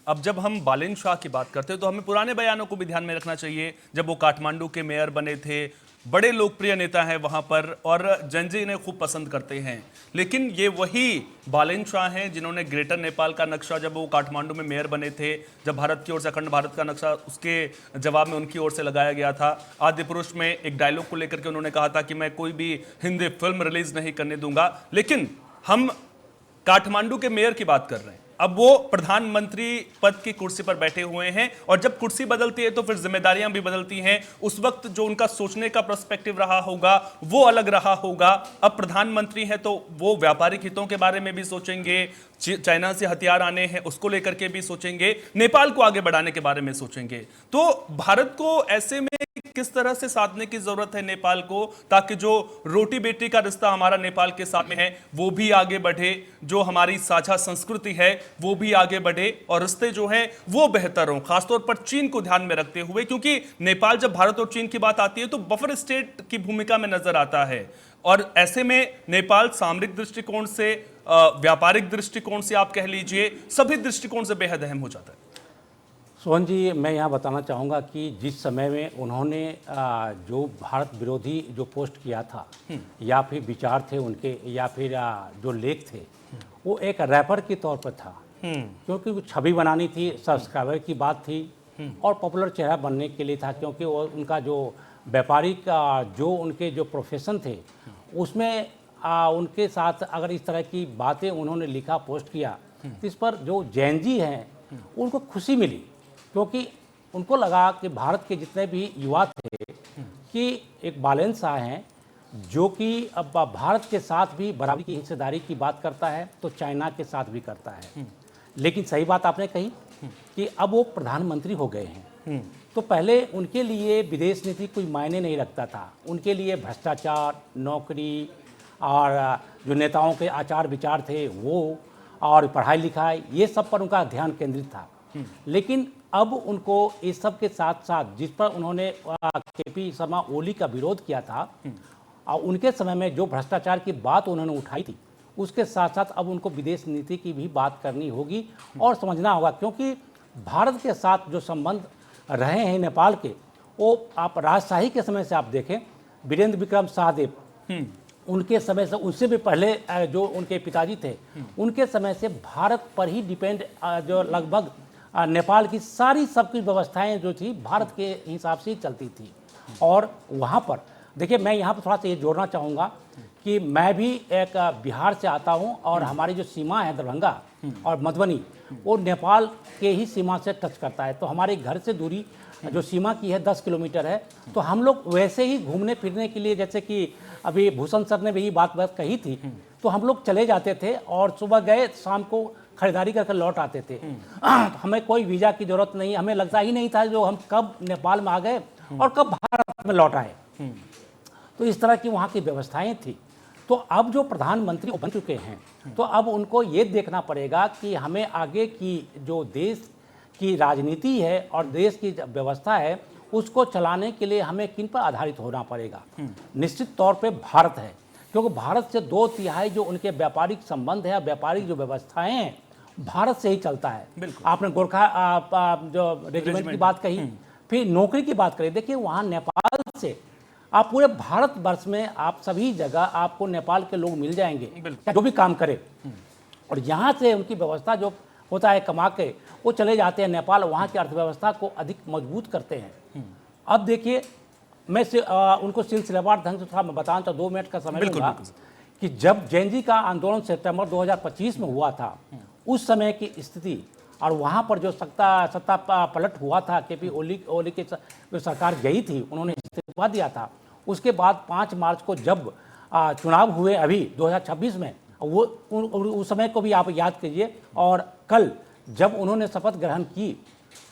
अब जब हम बालेन शाह की बात करते हैं तो हमें पुराने बयानों को भी ध्यान में रखना चाहिए। जब वो काठमांडू के मेयर बने थे, बड़े लोकप्रिय नेता हैं वहां पर और जनजी इन्हें खूब पसंद करते हैं। लेकिन ये वही बालेन शाह हैं जिन्होंने ग्रेटर नेपाल का नक्शा, जब वो काठमांडू में मेयर बने थे, जब भारत की ओर से अखंड भारत का नक्शा उसके जवाब में उनकी ओर से लगाया गया था, आदि पुरुष में एक डायलॉग को लेकर के उन्होंने कहा था कि मैं कोई भी हिंदी फिल्म रिलीज नहीं करने दूंगा। लेकिन हम काठमांडू के मेयर की बात कर रहे हैं, अब वो प्रधानमंत्री पद की कुर्सी पर बैठे हुए हैं और जब कुर्सी बदलती है तो फिर जिम्मेदारियां भी बदलती हैं। उस वक्त जो उनका सोचने का पर्सपेक्टिव रहा होगा वो अलग रहा होगा। अब प्रधानमंत्री हैं तो वो व्यापारिक हितों के बारे में भी सोचेंगे, चाइना से हथियार आने हैं उसको लेकर के भी सोचेंगे, नेपाल को आगे बढ़ाने के बारे में सोचेंगे। तो भारत को ऐसे में किस तरह से साधने की जरूरत है नेपाल को, ताकि जो रोटी बेटी का रिश्ता हमारा नेपाल के साथ में है वो भी आगे बढ़े, जो हमारी साझा संस्कृति है वो भी आगे बढ़े और रिश्ते जो हैं वो बेहतर हों, खासतौर पर चीन को ध्यान में रखते हुए, क्योंकि नेपाल जब भारत और चीन की बात आती है तो बफर स्टेट की भूमिका में नजर आता है। और ऐसे में नेपाल सामरिक दृष्टिकोण से, व्यापारिक दृष्टिकोण से, आप कह लीजिए सभी दृष्टिकोण से बेहद अहम हो जाता है। सोहन जी, मैं यहाँ बताना चाहूँगा कि जिस समय में उन्होंने जो भारत विरोधी जो पोस्ट किया था या फिर विचार थे उनके या फिर जो लेख थे, वो एक रैपर के तौर पर था, क्योंकि वो छवि बनानी थी, सब्सक्राइबर की बात थी और पॉपुलर चेहरा बनने के लिए था, क्योंकि वो उनका जो व्यापारिक जो उनके जो प्रोफेशन थे उसमें उनके साथ अगर इस तरह की बातें उन्होंने लिखा, पोस्ट किया, तो इस पर जो जैन जी हैं उनको खुशी मिली, क्योंकि उनको लगा कि भारत के जितने भी युवा थे कि एक बालेन शाह हैं जो कि अब भारत के साथ भी बराबरी की हिस्सेदारी की बात करता है तो चाइना के साथ भी करता है। लेकिन सही बात आपने कही कि अब वो प्रधानमंत्री हो गए हैं, तो पहले उनके लिए विदेश नीति कोई मायने नहीं रखता था। उनके लिए भ्रष्टाचार, नौकरी और जो नेताओं के आचार विचार थे वो, और पढ़ाई लिखाई, ये सब पर उनका ध्यान केंद्रित था। लेकिन अब उनको इस सब के साथ साथ जिस पर उन्होंने केपी शर्मा ओली का विरोध किया था और उनके समय में जो भ्रष्टाचार की बात उन्होंने उठाई थी, उसके साथ साथ अब उनको विदेश नीति की भी बात करनी होगी और समझना होगा, क्योंकि भारत के साथ जो संबंध रहे हैं नेपाल के, वो आप राजशाही के समय से आप देखें, वीरेंद्र विक्रम शाहदेव उनके समय से, उससे भी पहले जो उनके पिताजी थे उनके समय से भारत पर ही डिपेंड, जो लगभग नेपाल की सारी सब कुछ व्यवस्थाएं जो थी भारत के हिसाब से ही चलती थी। और वहाँ पर देखिए, मैं यहाँ पर थोड़ा सा ये जोड़ना चाहूँगा कि मैं भी एक बिहार से आता हूँ और हमारी जो सीमा है दरभंगा और मधुबनी, वो नेपाल के ही सीमा से टच करता है। तो हमारे घर से दूरी जो सीमा की है 10 किलोमीटर है। तो हम लोग वैसे ही घूमने फिरने के लिए, जैसे कि अभी भूषण सर ने भी यही बात कही थी, तो हम लोग चले जाते थे और सुबह गए, शाम को खरीदारी करके लौट आते थे। हमें कोई वीज़ा की ज़रूरत नहीं, हमें लगता ही नहीं था जो हम कब नेपाल में आ गए और कब भारत में लौट आए। तो इस तरह की वहाँ की व्यवस्थाएं थी। तो अब जो प्रधानमंत्री बन चुके हैं, तो अब उनको ये देखना पड़ेगा कि हमें आगे की जो देश की राजनीति है और देश की व्यवस्था है उसको चलाने के लिए हमें किन पर आधारित होना पड़ेगा। निश्चित तौर पे भारत है, क्योंकि भारत से 2/3 जो उनके व्यापारिक संबंध है, व्यापारिक जो व्यवस्थाएं हैं, भारत से ही चलता है। आपने गोरखा जो रेजिमेंट की बात कही, फिर नौकरी की बात करी, देखिए वहाँ नेपाल से आप पूरे भारत वर्ष में आप सभी जगह आपको नेपाल के लोग मिल जाएंगे जो भी काम करे, और यहाँ से उनकी व्यवस्था जो होता है कमा के वो चले जाते हैं नेपाल, वहाँ की अर्थव्यवस्था को अधिक मजबूत करते हैं। अब देखिए, मैं उनको सिलसिलेवार ढंग से थोड़ा मैं बताना चाहूँ, 2 मिनट का समय लूँगा, कि जब जैन जी का आंदोलन सितंबर 2025 में हुआ था, उस समय की स्थिति और वहाँ पर जो सत्ता पलट हुआ था, केपी ओली की जो सरकार गई थी, उन्होंने इस्तीफा दिया था। उसके बाद 5 मार्च को जब चुनाव हुए अभी 2026 में, वो उस समय को भी आप याद कीजिए, और कल जब उन्होंने शपथ ग्रहण की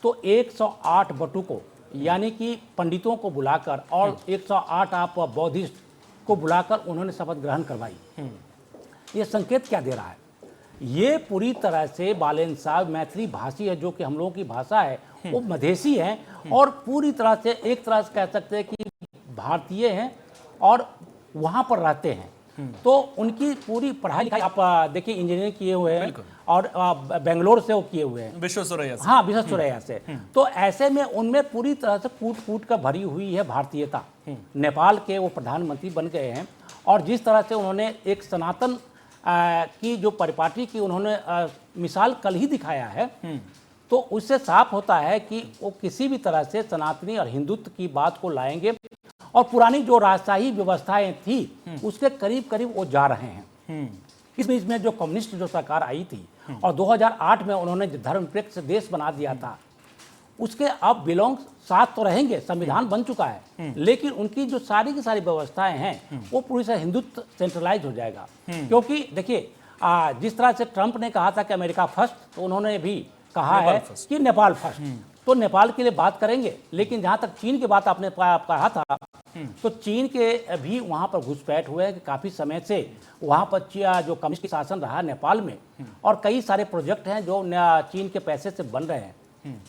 तो 108 बटुकों यानी कि पंडितों को बुलाकर और 108 आप बौद्धिस्ट को बुलाकर उन्होंने शपथ ग्रहण करवाई। ये संकेत क्या दे रहा है? ये पूरी तरह से बालेन साहब मैथिली भाषी है, जो कि हम लोगों की भाषा है, वो मधेसी है और पूरी तरह से एक तरह से कह सकते हैं कि भारतीय हैं और वहाँ पर रहते हैं। तो उनकी पूरी पढ़ाई लिखाई आप देखिए इंजीनियरिंग किए हुए हैं और बेंगलोर से वो किए हुए हैं, विश्वेश्वरैया से। हाँ विश्वेश्वरैया से। तो ऐसे में उनमें पूरी तरह से कूट कूट कर भरी हुई है भारतीयता। नेपाल के वो प्रधानमंत्री बन गए हैं और जिस तरह से उन्होंने एक सनातन की जो परिपाटी की उन्होंने मिसाल कल ही दिखाया है, तो उससे साफ होता है कि वो किसी भी तरह से सनातनी और हिंदुत्व की बात को लाएंगे और पुरानी जो राजशाही व्यवस्थाएं थी उसके करीब करीब वो जा रहे हैं। इस बीच में जो कम्युनिस्ट जो सरकार आई थी और 2008 में उन्होंने धर्मनिरपेक्ष देश बना दिया था, उसके अब बिलोंग साथ तो रहेंगे, संविधान बन चुका है, लेकिन उनकी जो सारी की सारी व्यवस्थाएं हैं वो पूरी से हिंदुत्व सेंट्रलाइज हो जाएगा। क्योंकि देखिए जिस तरह से ट्रंप ने कहा था कि अमेरिका फर्स्ट, तो उन्होंने भी कहा है कि नेपाल फर्स्ट। तो नेपाल के लिए बात करेंगे, लेकिन जहां तक चीन की बात आपने कहा था, तो चीन के भी वहां पर घुसपैठ हुए कि काफी समय से वहां पर जो कम्युनिस्ट शासन रहा नेपाल में, और कई सारे प्रोजेक्ट हैं जो चीन के पैसे से बन रहे हैं।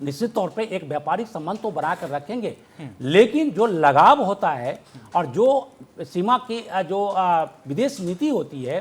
निश्चित तौर पे एक व्यापारिक संबंध तो बना कर रखेंगे, लेकिन जो लगाव होता है और जो सीमा की जो विदेश नीति होती है